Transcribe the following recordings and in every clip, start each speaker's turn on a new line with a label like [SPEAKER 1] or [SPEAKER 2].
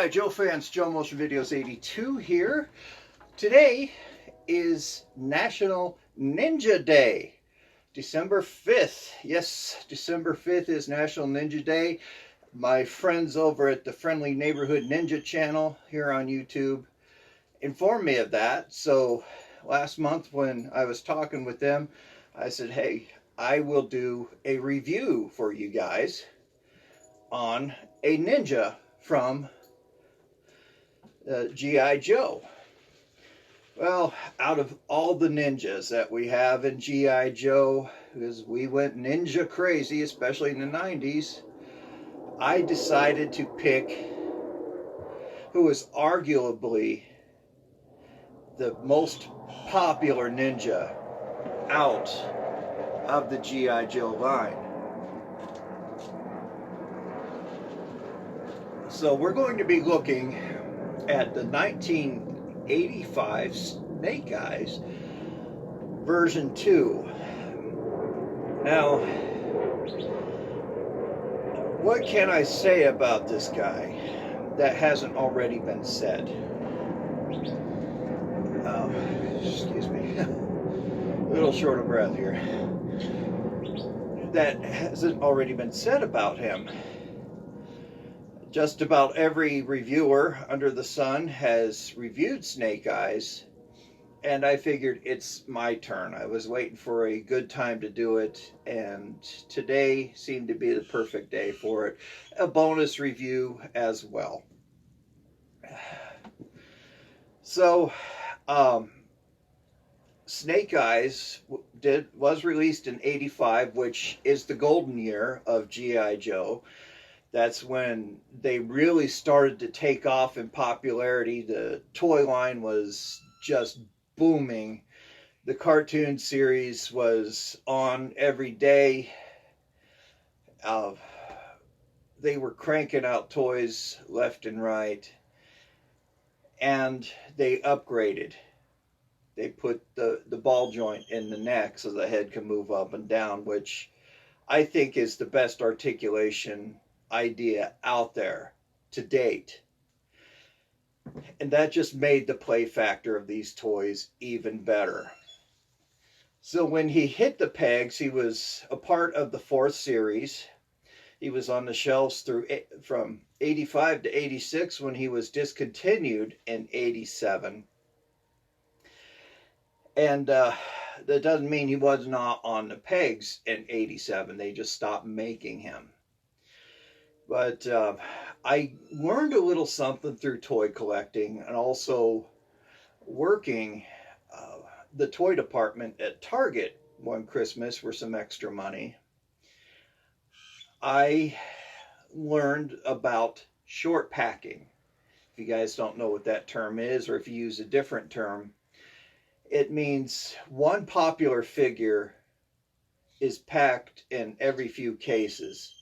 [SPEAKER 1] G.I. Joe fans, Joe Motion Videos 82 here. Today is National Ninja Day, December 5th. Yes, December 5th is National Ninja Day. My friends over at the Friendly Neighborhood Ninja channel here on YouTube informed me of that. So last month when I was talking with them, I said, hey, I will do a review for you guys on a ninja from G.I. Joe. Well, out of all the ninjas that we have in G.I. Joe, because we went ninja crazy, especially in the 90s, I decided to pick who is arguably the most popular ninja out of the G.I. Joe line. So we're going to be looking at the 1985 Snake Eyes version 2. Now, what can I say about this guy that hasn't already been said? Excuse me, a little short of breath here. That hasn't already been said about him. Just about every reviewer under the sun has reviewed Snake Eyes, and I figured it's my turn. I was waiting for a good time to do it, and today seemed to be the perfect day for it. A bonus review as well. So, Snake Eyes was released in '85, which is the golden year of G.I. Joe. That's when they really started to take off in popularity. The toy line was just booming. The cartoon series was on every day. They were cranking out toys left and right. And they upgraded. They put the ball joint in the neck so the head can move up and down, which I think is the best articulation idea out there to date. And that just made the play factor of these toys even better. So when he hit the pegs, he was a part of the 4th series. He was on the shelves from 85 to 86 when he was discontinued in 87. And that doesn't mean he was not on the pegs in 87. They just stopped making him. But I learned a little something through toy collecting and also working the toy department at Target one Christmas for some extra money. I learned about short packing. If you guys don't know what that term is, or if you use a different term, it means one popular figure is packed in every few cases.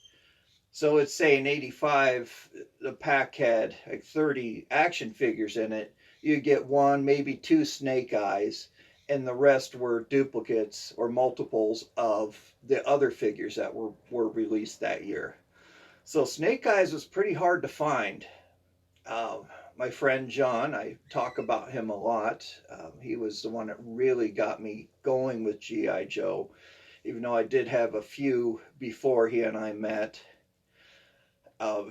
[SPEAKER 1] So let's say in 85, the pack had like 30 action figures in it. You get one, maybe 2 Snake Eyes, and the rest were duplicates or multiples of the other figures that were released that year. So Snake Eyes was pretty hard to find. My friend John, I talk about him a lot. He was the one that really got me going with G.I. Joe, even though I did have a few before he and I met.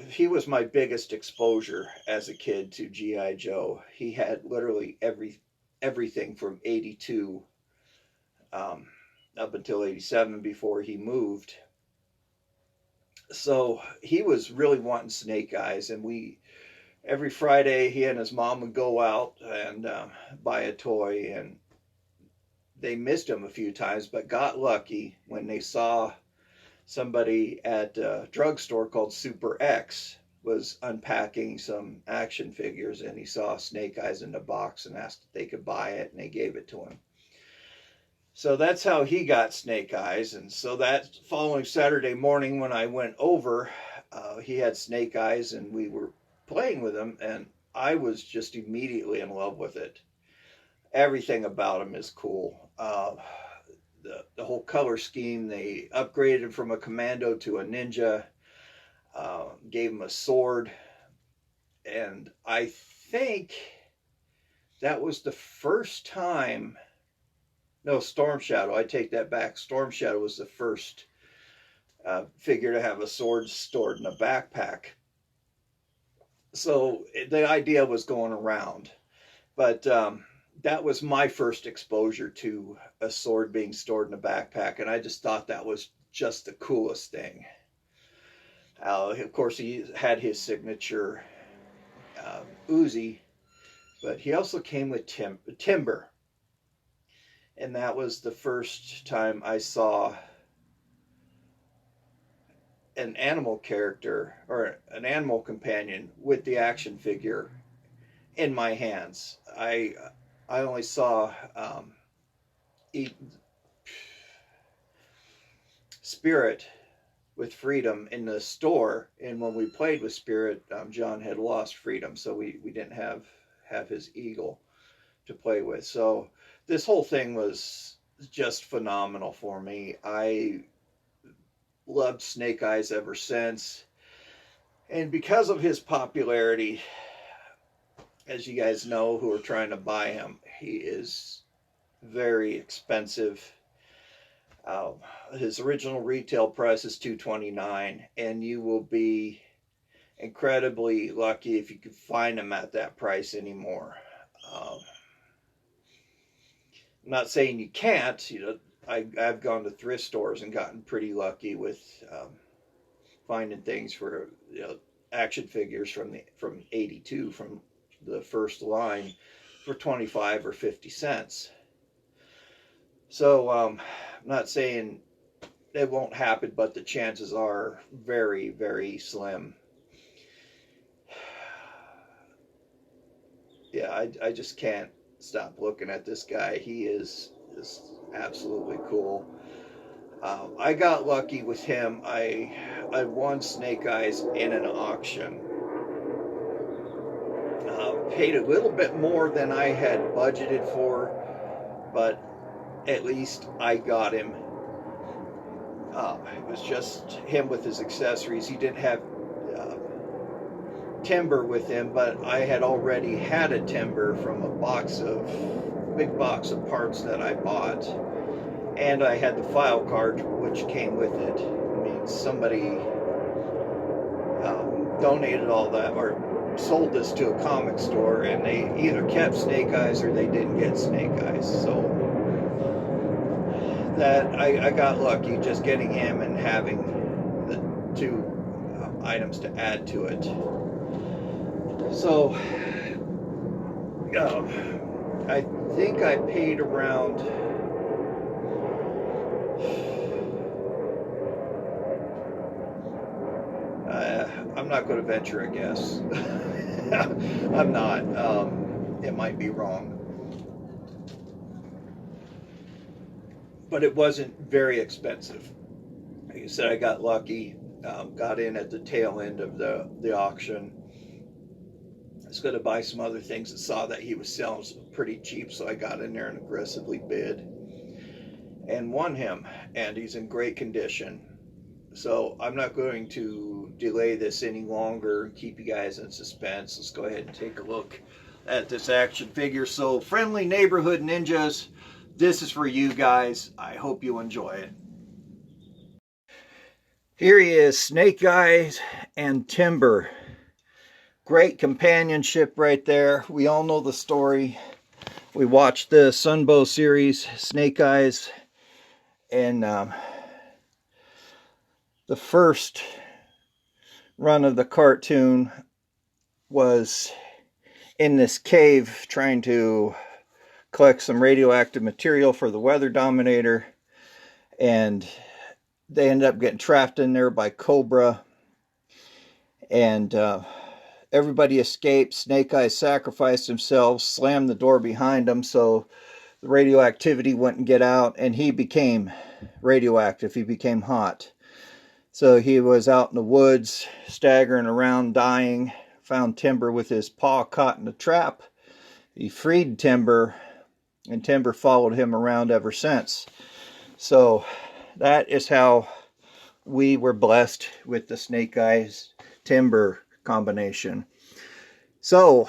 [SPEAKER 1] He was my biggest exposure as a kid to G.I. Joe. He had literally everything from 82 up until 87 before he moved. So he was really wanting Snake Eyes, and every Friday he and his mom would go out and buy a toy, and they missed him a few times, but got lucky when they saw somebody at a drugstore called Super X was unpacking some action figures, and he saw Snake Eyes in the box and asked if they could buy it, and they gave it to him. So that's how he got Snake Eyes. And so that following Saturday morning when I went over, he had Snake Eyes and we were playing with him, and I was just immediately in love with it. Everything about him is cool. The whole color scheme, they upgraded him from a commando to a ninja, gave him a sword, And I think that was the first time. No, Storm Shadow. I take that back. Storm Shadow was the first figure to have a sword stored in a backpack. So the idea was going around. But that was my first exposure to a sword being stored in a backpack. And I just thought that was just the coolest thing. Of course, he had his signature Uzi, but he also came with timber. And that was the first time I saw an animal character or an animal companion with the action figure in my hands. I only saw Spirit with Freedom in the store, and when we played with Spirit, John had lost Freedom, so we didn't have his eagle to play with. So this whole thing was just phenomenal for me. I loved Snake Eyes ever since, and because of his popularity, as you guys know who are trying to buy him, he is very expensive. His original retail price is $229, and you will be incredibly lucky if you can find him at that price anymore. I'm not saying you can't. You know, I've gone to thrift stores and gotten pretty lucky with finding things for, you know, action figures from '82 from the first line for 25 or 50 cents. So I'm not saying it won't happen, but the chances are very, very slim. Yeah, I just can't stop looking at this guy. He is absolutely cool. I got lucky with him. I won Snake Eyes in an auction. Paid a little bit more than I had budgeted for, but at least I got him. It was just him with his accessories. He didn't have timber with him, but I had already had a timber from a big box of parts that I bought, and I had the file card which came with it. I mean, somebody donated all that or sold this to a comic store, and they either kept Snake Eyes or they didn't get Snake Eyes. So that I got lucky just getting him and having the two items to add to it. So I think I paid around I'm not going to venture a guess. I'm not. It might be wrong. But it wasn't very expensive. Like I said, I got lucky. Got in at the tail end of the auction. I was going to buy some other things and saw that he was selling pretty cheap, so I got in there and aggressively bid and won him, and he's in great condition. So I'm not going to delay this any longer and keep you guys in suspense. Let's go ahead and take a look at this action figure. So Friendly Neighborhood Ninjas, this is for you guys. I hope you enjoy it. Here he is, Snake Eyes and Timber. Great companionship right there. We all know the story. We watched the Sunbow series, Snake Eyes, and the first run of the cartoon was in this cave trying to collect some radioactive material for the Weather Dominator, and they ended up getting trapped in there by Cobra, and everybody escaped. Snake Eyes sacrificed himself, slammed the door behind him so the radioactivity wouldn't get out, and he became radioactive. He became hot. So he was out in the woods, staggering around, dying, found Timber with his paw caught in a trap. He freed Timber, and Timber followed him around ever since. So that is how we were blessed with the Snake Eyes Timber combination. So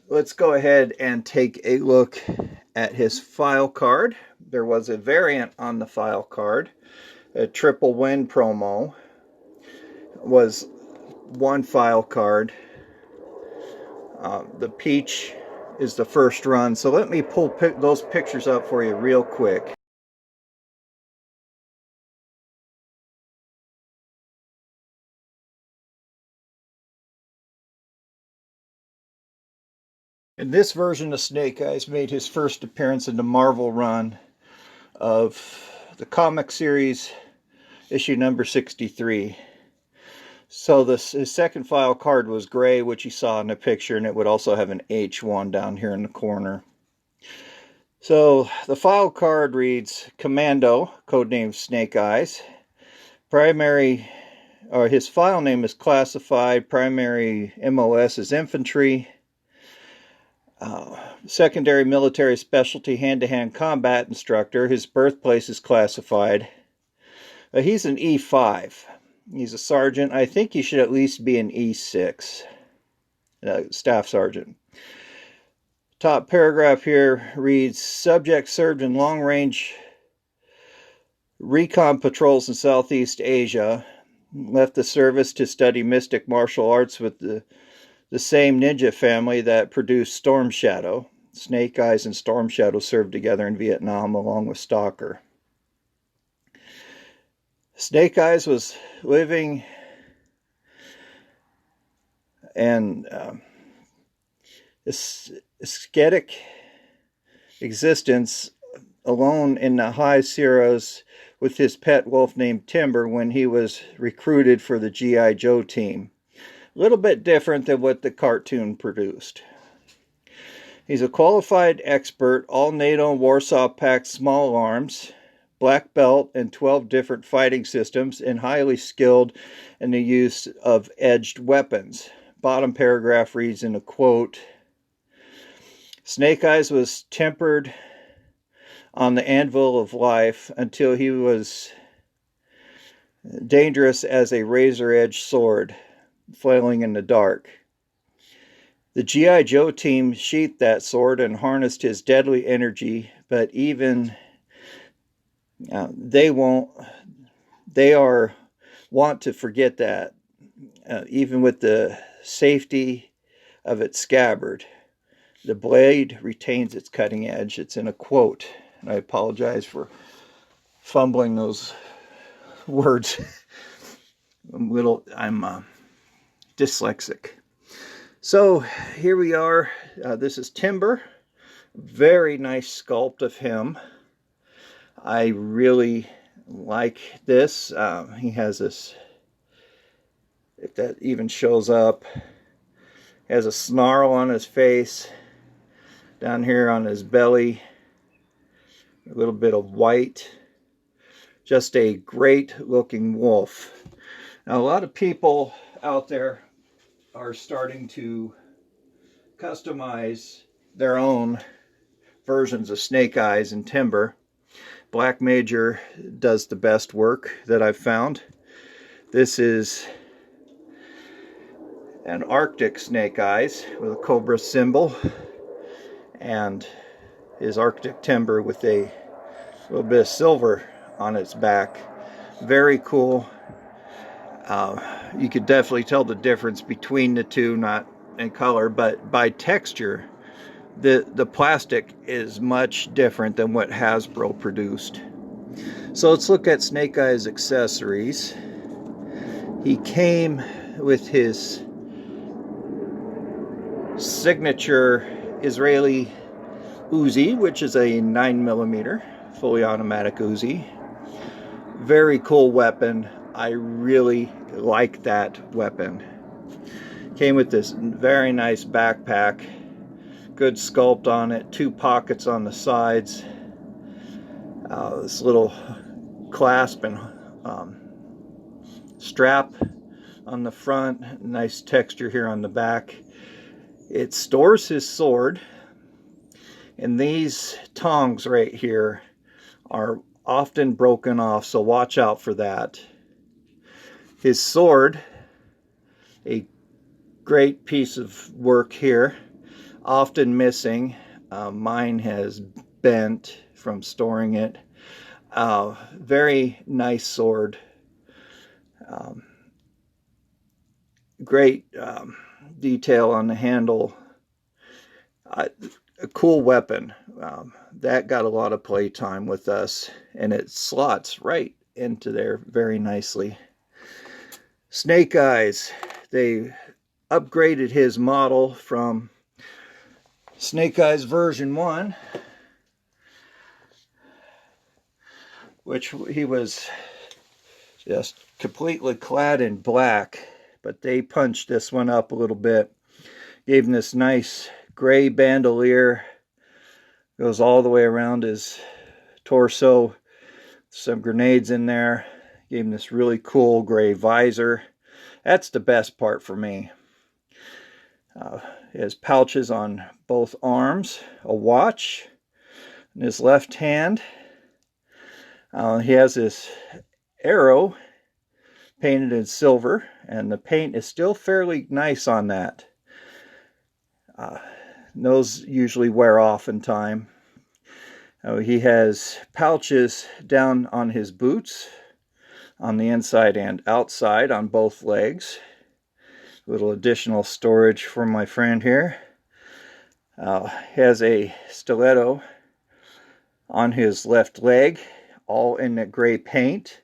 [SPEAKER 1] let's go ahead and take a look at his file card. There was a variant on the file card. A triple win promo was one file card. The peach is the first run. So let me pull those pictures up for you real quick. And this version of Snake Eyes made his first appearance in the Marvel run of the comic series, issue number 63. So his second file card was gray, which you saw in the picture, and it would also have an H1 down here in the corner. So the file card reads Commando, codename Snake Eyes. His file name is classified. Primary MOS is infantry. Secondary military specialty hand-to-hand combat instructor. His birthplace is classified. He's an E5. He's a sergeant. I think he should at least be an E6. Staff sergeant. Top paragraph here reads, subject served in long-range recon patrols in Southeast Asia. Left the service to study mystic martial arts with the same ninja family that produced Storm Shadow. Snake Eyes and Storm Shadow served together in Vietnam along with Stalker. Snake Eyes was living an ascetic existence alone in the high Sierras with his pet wolf named Timber when he was recruited for the G.I. Joe team. A little bit different than what the cartoon produced. He's a qualified expert, all NATO Warsaw Pact small arms, black belt in 12 different fighting systems, and highly skilled in the use of edged weapons. Bottom paragraph reads in a quote, Snake Eyes was tempered on the anvil of life until he was dangerous as a razor-edged sword, flailing in the dark. The G.I. Joe team sheathed that sword and harnessed his deadly energy, but even they want to forget that, even with the safety of its scabbard. The blade retains its cutting edge. It's in a quote. And I apologize for fumbling those words. I'm dyslexic. So here we are. This is Timber. Very nice sculpt of him. I really like this. He has this, if that even shows up, he has a snarl on his face, down here on his belly, a little bit of white. Just a great looking wolf. Now, a lot of people out there are starting to customize their own versions of Snake Eyes and Timber. Black Major does the best work that I've found. This is an Arctic Snake Eyes with a cobra symbol, and his Arctic Timber with a little bit of silver on its back. Very cool. You could definitely tell the difference between the two, not in color, but by texture. The plastic is much different than what Hasbro produced. So let's look at Snake Eyes accessories. He came with his signature Israeli Uzi, which is a 9mm fully automatic Uzi. Very cool weapon. I really like that weapon. Came with this very nice backpack. Good sculpt on it. 2 pockets on the sides. This little clasp and strap on the front. Nice texture here on the back. It stores his sword. And these tongs right here are often broken off, so watch out for that. His sword A great piece of work here, often missing. Mine has bent from storing it. Very nice sword. Um, Great detail on the handle. A cool weapon. That got a lot of play time with us, and it slots right into there very nicely. Snake Eyes. They upgraded his model from Snake Eyes version 1, which he was just completely clad in black, but they punched this one up a little bit, gave him this nice gray bandolier, goes all the way around his torso, some grenades in there, gave him this really cool gray visor. That's the best part for me. He has pouches on both arms, a watch in his left hand. He has this arrow painted in silver, and the paint is still fairly nice on that. Those usually wear off in time. He has pouches down on his boots, on the inside and outside on both legs. A little additional storage for my friend here. He has a stiletto on his left leg, all in the gray paint,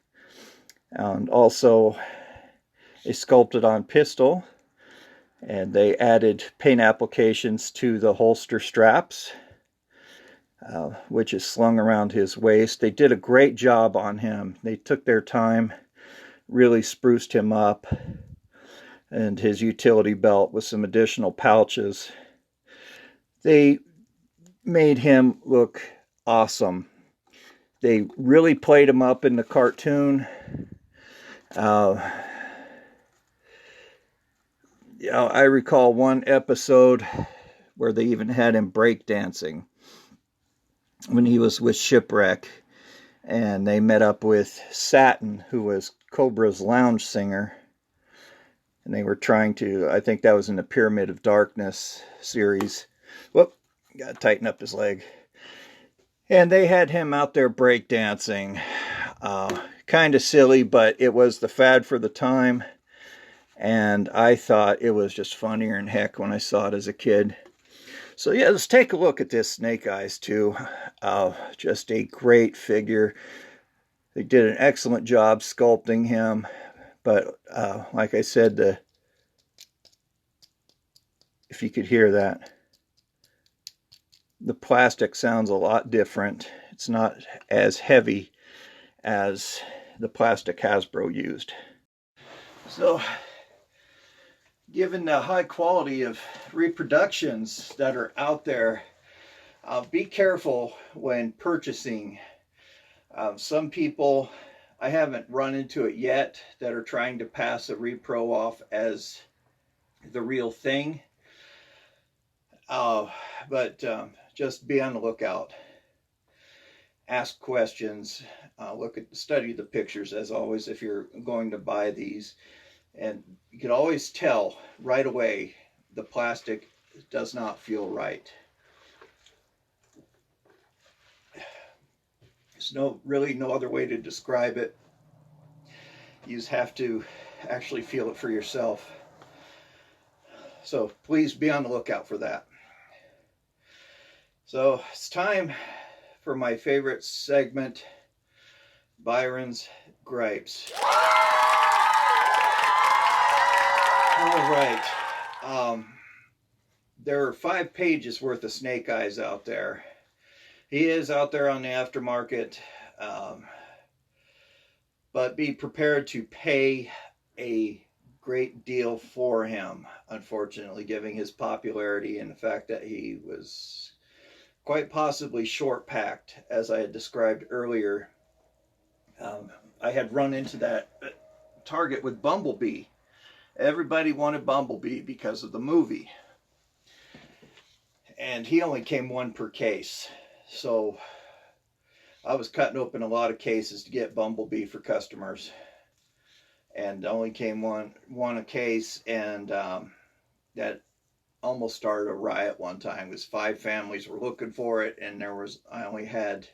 [SPEAKER 1] and also a sculpted on pistol. And they added paint applications to the holster straps, which is slung around his waist. They did a great job on him. They took their time, really spruced him up, and his utility belt with some additional pouches. They made him look awesome. They really played him up in the cartoon. I recall one episode where they even had him breakdancing when he was with Shipwreck, and they met up with Satin, who was Cobra's lounge singer, and they were trying to, I think that was in the Pyramid of Darkness series. Whoop, gotta tighten up his leg. And they had him out there breakdancing. Kind of silly, but it was the fad for the time. And I thought it was just funnier than heck when I saw it as a kid. So yeah, let's take a look at this Snake Eyes too. Just a great figure. They did an excellent job sculpting him. But like I said, if you could hear that, the plastic sounds a lot different. It's not as heavy as the plastic Hasbro used. So, given the high quality of reproductions that are out there, be careful when purchasing. Some people, I haven't run into it yet, that are trying to pass a repro off as the real thing. But just be on the lookout. Ask questions. Study the pictures as always if you're going to buy these. And you can always tell right away the plastic does not feel right. There's really no other way to describe it. You just have to actually feel it for yourself. So please be on the lookout for that. So it's time for my favorite segment, Byron's Gripes. All right. There are 5 pages worth of Snake Eyes out there. He is out there on the aftermarket, but be prepared to pay a great deal for him, unfortunately, given his popularity and the fact that he was quite possibly short-packed, as I had described earlier. I had run into that Target with Bumblebee. Everybody wanted Bumblebee because of the movie. And he only came 1 per case. So I was cutting open a lot of cases to get Bumblebee for customers. and only came one a case, and that almost started a riot one time because 5 families were looking for it, and I only had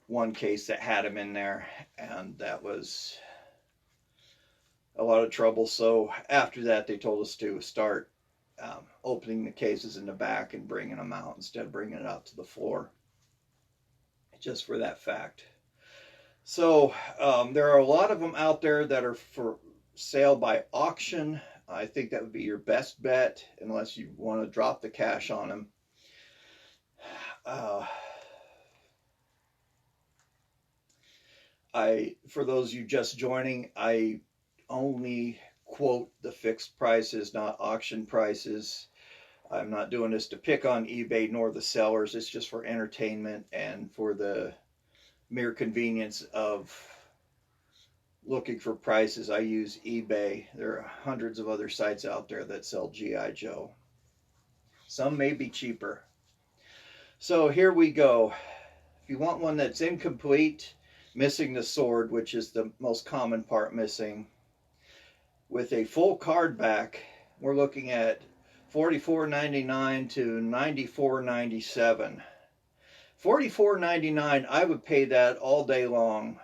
[SPEAKER 1] one case that had him in there, and that was a lot of trouble. So after that, they told us to start opening the cases in the back and bringing them out instead of bringing it out to the floor, just for that fact. So there are a lot of them out there that are for sale by auction. I think that would be your best bet unless you want to drop the cash on them. For those of you just joining, I only quote the fixed prices, not auction prices. I'm not doing this to pick on eBay nor the sellers. It's just for entertainment and for the mere convenience of looking for prices. I use eBay. There are hundreds of other sites out there that sell G.I. Joe. Some may be cheaper. So here we go. If you want one that's incomplete, missing the sword, which is the most common part missing, with a full card back, we're looking at $44.99 to $94.97. $44.99, I would pay that all day long,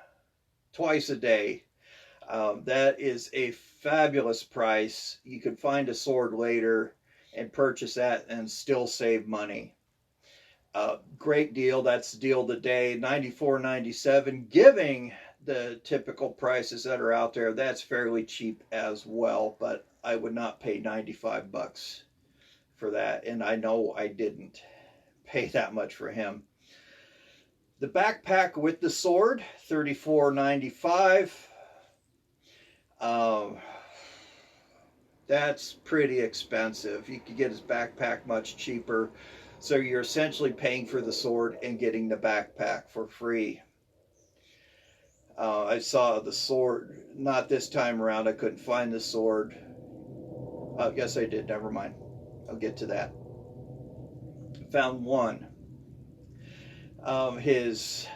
[SPEAKER 1] twice a day. That is a fabulous price. You could find a sword later and purchase that and still save money. Great deal. That's the deal of the day. $94.97, giving the typical prices that are out there. That's fairly cheap as well, but I would not pay $95 for that, and I know I didn't pay that much for him. The backpack with the sword, $34.95. That's pretty expensive. You could get his backpack much cheaper. So you're essentially paying for the sword and getting the backpack for free. I saw the sword, not this time around. I couldn't find the sword. Yes, I did. Never mind. I'll get to that. Found one. His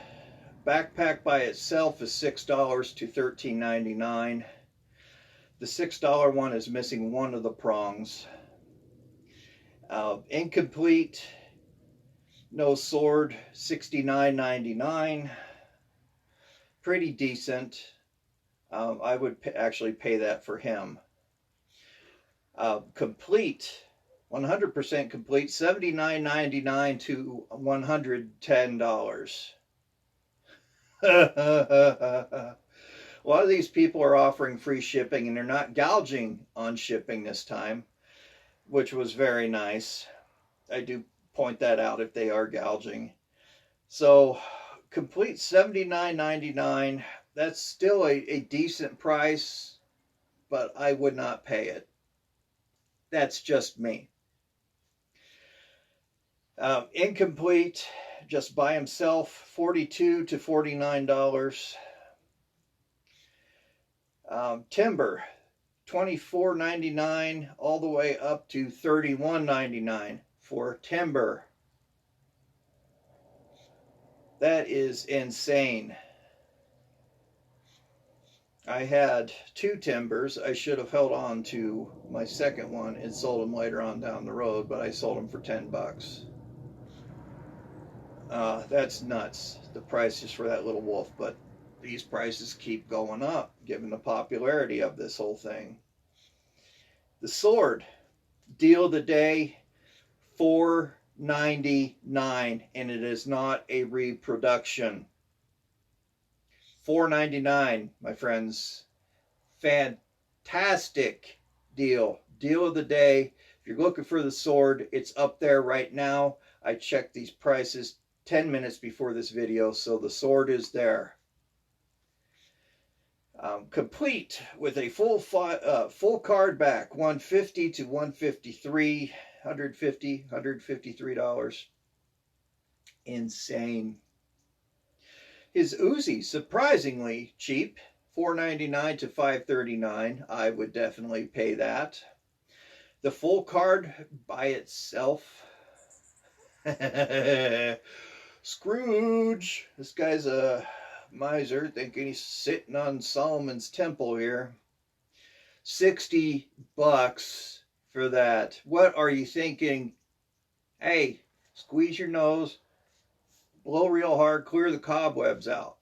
[SPEAKER 1] backpack by itself is $6 to $13.99. The $6 one is missing one of the prongs. Incomplete, no sword, $69.99. Pretty decent. I would actually pay that for him. Complete, 100% complete, $79.99 to $110. A lot of these people are offering free shipping, and they're not gouging on shipping this time, which was very nice. I do point that out if they are gouging. So complete $79.99. That's still a decent price, but I would not pay it. That's just me. Incomplete, just by himself, $42 to $49. Timber, $24.99 all the way up to $31.99 for timber. That is insane. I had 2 timbers. I should have held on to my second one and sold them later on down the road, but I sold them for $10. That's nuts, the prices for that little wolf, but these prices keep going up given the popularity of this whole thing. The sword, deal of the day, $4.99, and it is not a reproduction. $4.99, my friends. Fantastic deal. Deal of the day. If you're looking for the sword, it's up there right now. I checked these prices 10 minutes before this video, so the sword is there. Complete with a full card back, $150 to $153, $153. Insane. His Uzi, surprisingly cheap, $4.99 to $5.39. I would definitely pay that. The full card by itself, Scrooge. This guy's a miser thinking he's sitting on Solomon's temple here. $60 for that. What are you thinking? Hey, squeeze your nose, blow real hard, clear the cobwebs out.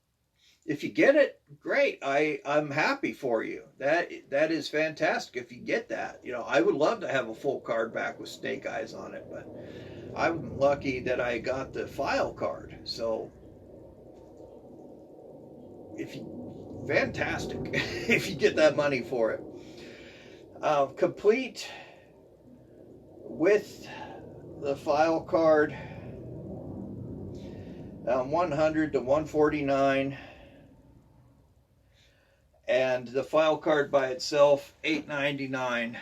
[SPEAKER 1] If you get it, great. I'm happy for you. That is fantastic if you get that. You know, I would love to have a full card back with Snake Eyes on it, but I'm lucky that I got the file card. So fantastic if you get that money for it. Complete with the file card, 100 to 149, and the file card by itself, $8.99.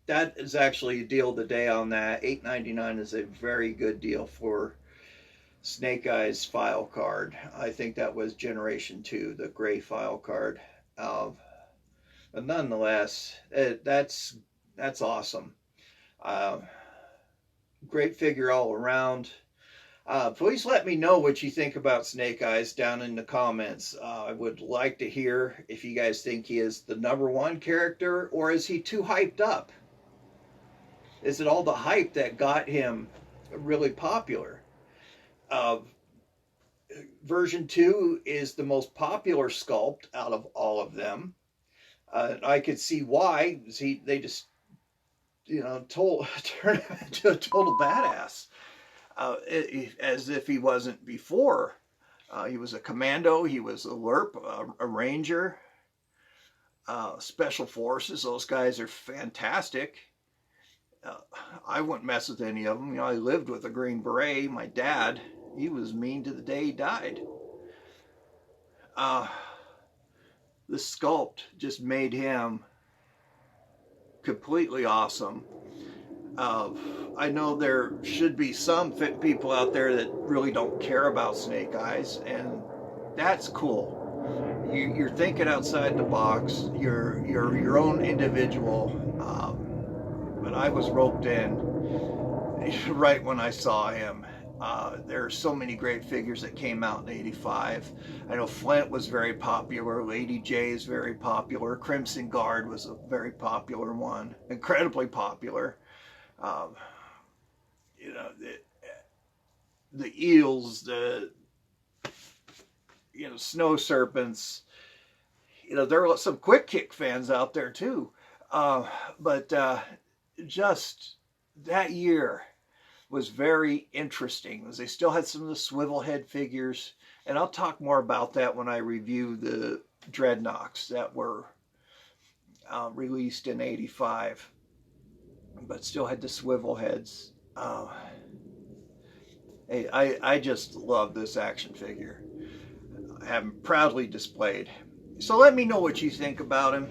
[SPEAKER 1] That is actually a deal of the day on that. $8.99 is a very good deal for Snake Eyes file card. I think that was Generation 2, the gray file card. But nonetheless, that's awesome. Great figure all around. Please let me know what you think about Snake Eyes down in the comments. I would like to hear if you guys think he is the #1 character, or is he too hyped up? Is it all the hype that got him really popular? Version 2 is the most popular sculpt out of all of them. I could see why. They just, turned him into a total badass. As if he wasn't before. He was a commando, he was a LRP, a ranger, special forces. Those guys are fantastic. I wouldn't mess with any of them. You know, I lived with a Green Beret. My dad, he was mean to the day he died. The sculpt just made him completely awesome. I know there should be some people out there that really don't care about Snake Eyes, and that's cool. You're thinking outside the box. You're your own individual. But I was roped in right when I saw him. There are so many great figures that came out in '85. I know Flint was very popular. Lady J is very popular. Crimson Guard was a very popular one. Incredibly popular. The eels, the snow serpents. There are some quick kick fans out there too. But just that year was very interesting, because they still had some of the swivel head figures, and I'll talk more about that when I review the Dreadnoks that were released in '85, but still had the swivel heads. I just love this action figure. I have him proudly displayed. So let me know what you think about him.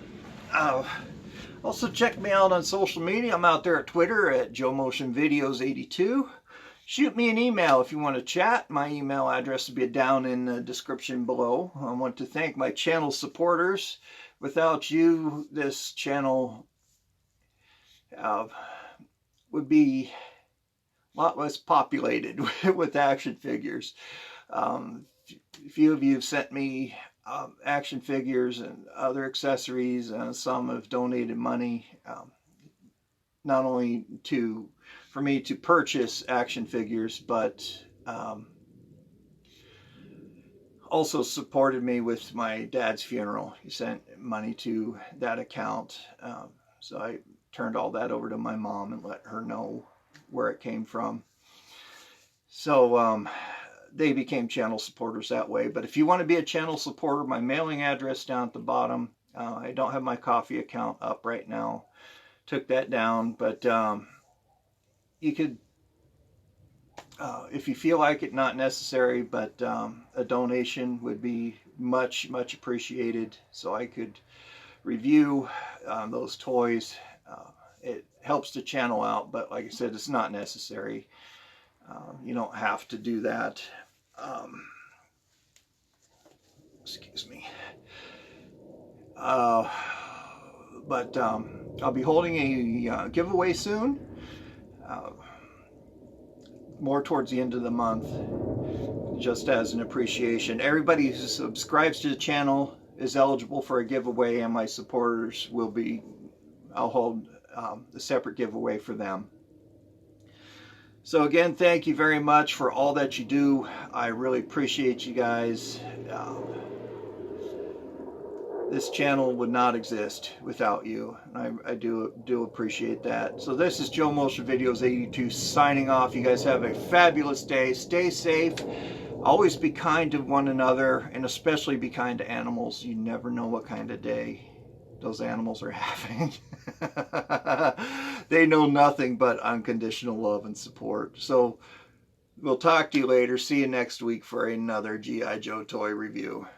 [SPEAKER 1] Also check me out on social media. I'm out there at Twitter at JoeMotionVideos82. Shoot me an email if you want to chat. My email address will be down in the description below. I want to thank my channel supporters. Without you, this channel would be a lot less populated with action figures. A few of you have sent me action figures and other accessories, and some have donated money, not only for me to purchase action figures, but also supported me with my dad's funeral. He sent money to that account, so I turned all that over to my mom and let her know where it came from. So they became channel supporters that way. But if you want to be a channel supporter, my mailing address down at the bottom. I don't have my coffee account up right now. Took that down, but you could, if you feel like it, not necessary, but a donation would be much, much appreciated, so I could review those toys. It helps the channel out, but like I said, it's not necessary. You don't have to do that. Excuse me. But I'll be holding a giveaway soon. More towards the end of the month. just as an appreciation. Everybody who subscribes to the channel is eligible for a giveaway, and my supporters will be, I'll hold a separate giveaway for them. So again, thank you very much for all that you do. I really appreciate you guys. This channel would not exist without you. I do appreciate that. So this is Joe Motion Videos 82 signing off. You guys have a fabulous day. Stay safe. Always be kind to one another, and especially be kind to animals. You never know what kind of day those animals are having. They know nothing but unconditional love and support. So we'll talk to you later. See you next week for another G.I. Joe toy review.